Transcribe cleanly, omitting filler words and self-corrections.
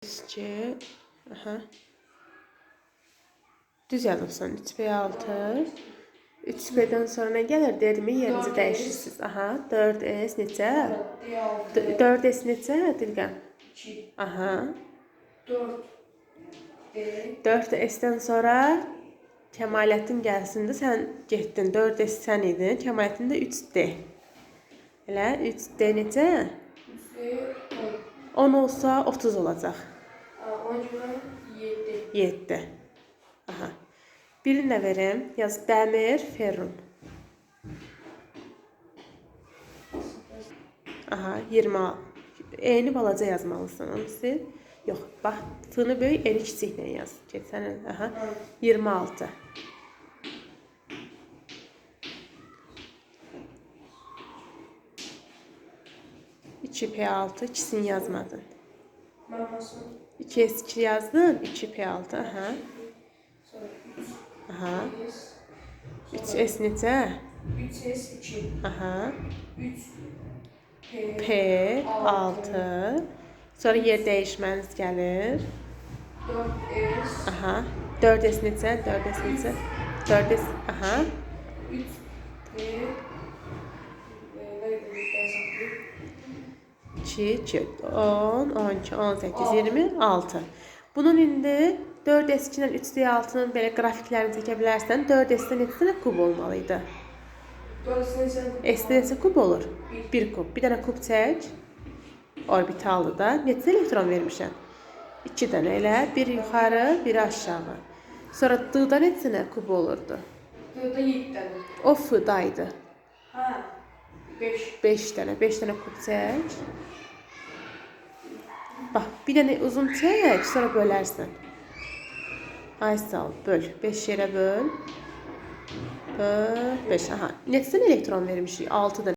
C. Aha. Düz yazmışsan 3B6. 3B'den sonra ne gelir? Derimi yerinizi değişirsiniz. Aha. 4S neçə? 4S neçə? Dilgən. 2. Aha. 4D. 4S'dən sonra Kəmaləddin gəlsin də sən getdin. 4S sən idin. Kəmaləddin də 3D. Elə 3D neçə? 10 olsa 30 olacaq. 7. Aha. Birini də verim. Yaz dəmir, ferrum. Aha, 20. Eni balaca yazmalısın. Onu sil. Yox, bax, f-ni böyük, eni kiçiklə yaz. Keçsən, aha. 26. İki P6, ikisini yazmadın. 2S2 yazdın, 2P6, aha. Aha. 3S neçə? 3S2. Aha. 3P6. P6. Sonra yer dəyişməniz gəlir. 4S. Aha. 4S neçə? 4S neçə? 4S, aha. 3P. 2, 10, 12, 18, 26. Bunun indi 4S2 ilə 3D6-nın belə qrafiklərini çəkə bilərsən. 4S-də neçə kub olmalıydı? S-də neçə kub olur? 1 kub. Bir dənə kub çək. Orbitallı da. Neçə elektron vermişəm? 2 dənə elə. Bir yuxarı, biri aşağı. Sonra D-da neçə kub olurdu? D-da 7 dənə. O F-daydı. Hə. 5. 5 dənə. 5 dənə kub çək. Bax, bir dənə uzun çək, sonra bölərsən. Ay sağ ol, böl. 5 yerə böl. 5, aha. Neçə elektron vermişik? 6 dənə.